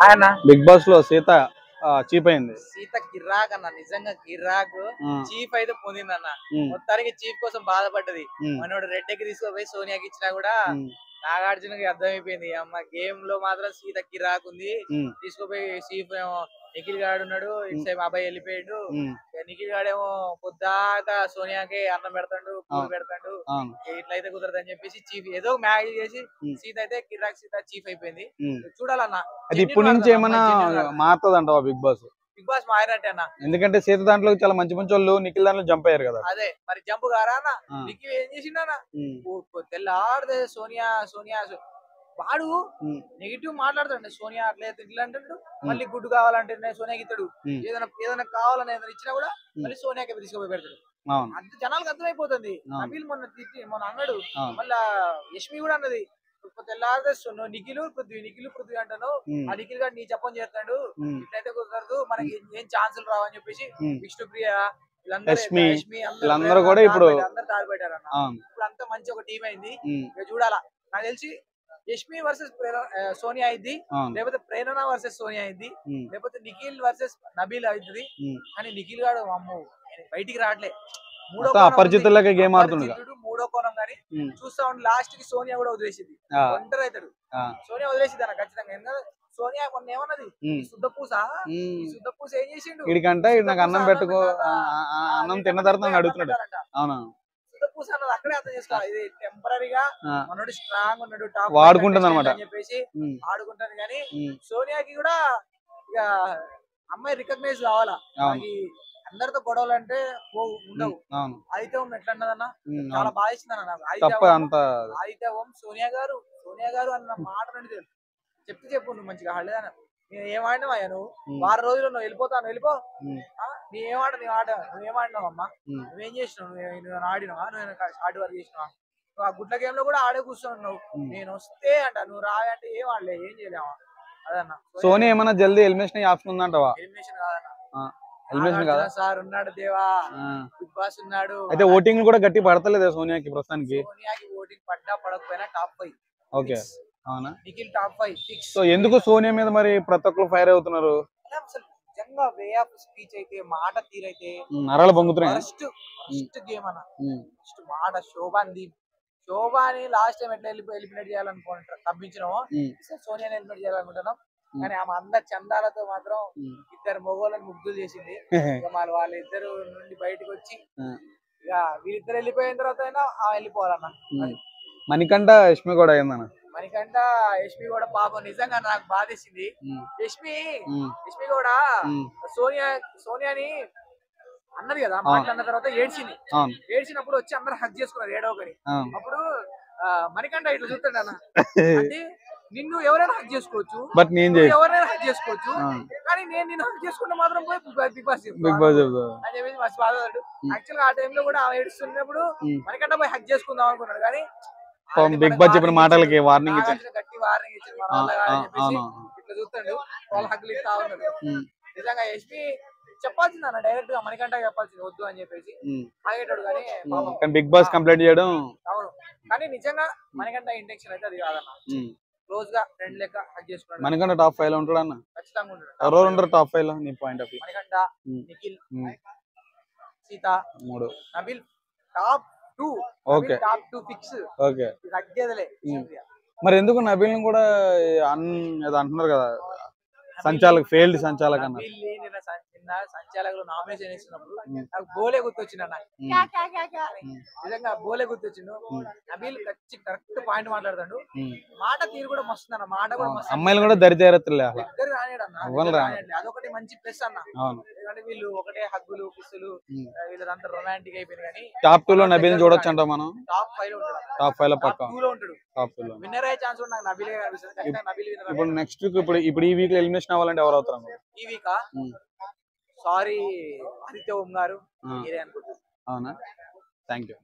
ఆయన big boss లో Sita cheap అయింది. సీత కిరాక్ అన్న, నిజంగా కిరాక్. చీఫ్ అయితే పొందిందన్న. మొత్తానికి చీఫ్ కోసం బాధపడ్డది. మనోడు రెడ్ ఎగ్ తీసుకుపోయి సోనియాకి ఇచ్చినా కూడా నాగార్జునకి అర్థమైపోయింది, అమ్మ గేమ్ లో మాత్రం సీత కిరాక్ ఉంది. తీసుకుపోయి చీఫ్ ఏమో నిఖిల్ గాడు ఉన్నాడు, ఇటు సైడ్ అబ్బాయి వెళ్ళిపోయాడు. నిఖిల్ గాడేమో పొద్దాక సోనియాకి అన్నం పెడతాడు, పూలు పెడతాడు, ఇట్లయితే కుదరదు అని చెప్పేసి చీఫ్ ఏదో మ్యాజిక్ చేసి సీత అయితే కిరాక్ సీత చీఫ్ అయిపోయింది. చూడాలన్నా అది ఇప్పటి నుంచి ఏమన్నా మారుతుందంటావా బిగ్ బాస్? బిగ్ బాస్ మారినట్టే అన్న, ఎందుకంటే సీత దాంట్లో చాలా మంచి మంచి వాళ్ళు నిఖిల్ దాంట్లో జంప్ అయ్యారు కదా. అదే మరి జంప్ గారా అన్న. నిఖిల్ ఏం చేసిండన్నా, తెల్లాడితే సోనియా సోనియా వాడు నెగిటివ్ మాట్లాడతాడు. సోనియా అట్లా ఇట్లా అంటాడు, మళ్ళీ గుడ్డు కావాలంటే సోనియాకి ఇస్తాడు. ఏదైనా కావాలని ఏదైనా ఇచ్చినా కూడా మళ్ళీ సోనియాకి తీసుకుపోయి పెడతాడు. అంత జనాలకు అర్థమైపోతుంది. నబీల్ మొన్న అన్నాడు, మళ్ళా యష్మి కూడా అన్నది, తెల్లారితే నిఖిల్ పృథ్వీ అంటాను, ఆ నిఖిల్ గారు నీ చెప్పని చేస్తాడు, ఇట్లయితే కుదరదు, మనకి ఏం ఛాన్సులు రావని చెప్పేసి విష్ణుప్రియ వీళ్ళందరూ కూడా ఇప్పుడు అందరు తాడిపెట్టారు అన్న. ఇప్పుడు అంతా మంచి ఒక టీం అయింది. చూడాలా, నాకు తెలిసి యష్మి వర్సెస్ సోనియా అయింది, లేకపోతే ప్రేరణ వర్సెస్ సోనియా అయింది, లేకపోతే నిఖిల్ వర్సెస్ నబీల్ అవుతుంది. కానీ నిఖిల్ గాడు అమ్ము బయటికి రావట్లే, అపరిచితులకి గేమ్ ఆడుతున్నాడు. మూడో కోణం కానీ చూస్తా ఉండి లాస్ట్ కి సోనియా కూడా వదిలేసింది, ఒంటరి అవుతాడు. సోనియా వదిలేసింది అన్న ఖచ్చితంగా. ఎందుకంటే సోనియా మొన్న ఏమన్నది, శుద్ధపూస ఏం చేసిండు, వీడికంటే నాకు అన్నం పెట్టుకో, అన్నం తిన్న తర్వాత అడుగుతున్నాడు. అవునా, శుద్ధపూస అన్నది అక్కడే అర్థం చేసుకోవాలి. ఇది టెంపరీగా మనోడు స్ట్రాంగ్ ఉన్నాడు, టాప్ వాడుకుంటుంది అనమాట అని చెప్పేసి ఆడుకుంటాను. కానీ సోనియాకి కూడా ఇక అమ్మాయి రికగ్నైజ్ కావాలా. అందరితో గొడవలు అంటే ఉండవు. అయితే ఎట్లా అన్నదన్న, చాలా బాగా ఇచ్చిందన్న నాకు. అయితే సోనియా గారు అన్న మాట నుండి చెప్పు నువ్వు మంచిగా హళ్ళేదన్న, నేను ఏమాడినావా నువ్వు, వారం రోజులు నువ్వు వెళ్ళిపోతాను, వెళ్ళిపో, నువ్వేం ఆడినావు అమ్మా, నువ్వేం చేసినావు, నువ్వు ఆడినావా, నువ్వు హార్డ్ వర్క్ చేసినావా, నువ్వు ఆ గుడ్ల గేమ్ లో కూడా ఆడే కూర్చున్నావు, నేను వస్తే అంట నువ్వు రాయంటే ఏం ఆడలే, ఏం చేయలేవా అదన్న. సోనియా ఏమన్నా జల్దీ ఎలిమినేషన్ ఆప్షన్ ఉందంటవా? ఎలిమినేషన్ కాదన్న, సార్ ఉన్నాడు, దేవా బిగ్ బాస్ ఉన్నాడు. అయితే ఓటింగ్ కూడా గట్టి పడతలేదు సోనియాకి ప్రస్తుతానికి. సోనియాకి ఓటింగ్ పడ్డా పడకపోయినా టాప్ 5. ఓకే, అవునా, నిఖిల్ టాప్ 5 ఫిక్స్. సో ఎందుకు సోనియా మీద మరి ప్రతి ఒక్కరు ఫైర్ అవుతున్నారు? నిజంగా వే ఆఫ్ స్పీచ్ అయితే, మాట తీరైతే నరాలు పొంగుతున్నాయి. ఫస్ట్ గేమ్ అన్న, ఫస్ట్ మాట. శోభాని లాస్ట్ టైం ఎట్లా ఎలిమినేట్ చేయాలనుకుంటారు తప్పించినామో, సోనియాని ఎలిమినేట్ చేయాలనుకుంటున్నాం. కానీ ఆమె అందరి చందాలతో మాత్రం ఇద్దరు మొగోళ్ళని ముగ్గులు చేసింది. వాళ్ళిద్దరు నుండి బయటకు వచ్చి ఇక వీళ్ళిద్దరు వెళ్ళిపోయిన తర్వాత అయినా వెళ్ళిపోవాలన్న. మణికంఠ యష్మి కూడా అయిందన్న. మణికంఠ యష్మి కూడా పాపం నిజంగా నాకు బాధేసింది. యష్మి కూడా సోనియాని అన్నది కదా, మాట్లాడిన తర్వాత ఏడ్చినప్పుడు వచ్చి అందరు హక్ చేసుకున్నారు ఏడవకని. అప్పుడు మణికంఠ ఇట్లా చూస్తాడు అన్న, అంటే నిన్ను ఎవరైనా హక్ చేసుకోవచ్చు, బట్ నేను ఎవరైనా హక్ చేసుకోవచ్చు, కానీ నేను నిన్ను హక్ చేసుకుంటే మాత్రం పోయి బిగ్ బాస్ అని చెప్పేసి మస్తు బాధపడ్డాడు. యాక్చువల్ గా ఆ టైంలో కూడా ఆమె ఏడుస్తున్నప్పుడు మణికంఠ పోయి హక్ చేసుకుందాం అనుకున్నాడు. కానీ బిగ్ బాస్ చెప్పిన మాటలకి వార్నింగ్ గట్టి వార్నింగ్ ఇచ్చింది మన వల్ల అని చెప్పేసి ఇట్లా చూస్తాడు, వాళ్ళ హక్కులు ఇస్తా ఉన్నాడు. నిజంగా యష్మి చెప్పాల్సింది అన్న, డైరెక్ట్ గా మణికంఠ చెప్పాల్సింది వద్దు అని చెప్పేసి ఆగేటాడు. కానీ బిగ్ బాస్ కంప్లైంట్ చేయడం అవును, కానీ నిజంగా మణికంఠ ఇంటెన్షన్ అయితే అది కాదన్న. క్లోజ్ గా ఫ్రెండ్ లెక్క హక్ చేసుకున్నాడు. మణికంఠ టాప్ 5 లో ఉంటాడు అన్న, ఖచ్చితంగా ఉంటాడు. ఎవరు ఉంటారు టాప్ 5 లో నీ point of view? Manikanta, Nikhil, Sita, 3, Nabeel top 2. Okay, top 2 fix. Okay, తగ్గేదిలే. మరి ఎందుకు నబీల్ కూడా ఏదో అంటున్నారు కదా, సంచాలక్ ఫెయిల్డ్ సంచాలక్ అన్న. సంచాలకులు నామినేషన్ వేసినప్పుడు నాకు బోలే గుర్తొచ్చింది అన్న, నిజంగా బోలే గుర్తొచ్చిండు. నబీల్ కరెక్ట్ పాయింట్ మాట్లాడతాడు, మాట తీరు కూడా మస్తు అన్న, మాట కూడా మస్తు. అమ్మాయిలు కూడా దరిచేరట్లే, ఇద్దరు రానేడన్న, అదొకటి మంచి ప్లస్ అన్న. ఎందుకంటే వీళ్ళు ఒకటే హగ్గులు పిస్సులు, వీళ్ళంతా రొమాంటిక్ అయిపోయింది. కానీ టాప్ 2 లో నబీల్ చూడొచ్చు అంట మనం. టాప్ 5 లో ఉంటాడు, టాప్ 5 లో పక్కా 2 లో ఉంటాడు. విన్నర్ అయ్యే ఛాన్స్ కూడా నాకు నబీలే కనిపిస్తుంది. నబీల్ ఇప్పుడు నెక్స్ట్ వీక్ ఇప్పుడు ఈ వీక్ లో ఎలిమినేషన్ అవ్వాలంటే ఎవరు అవుతారు ఈ వీక్? సారీ ఆదిత్య ఓం గారు, మీరే అనుకుంటున్నారు. అవునా, థ్యాంక్ యూ.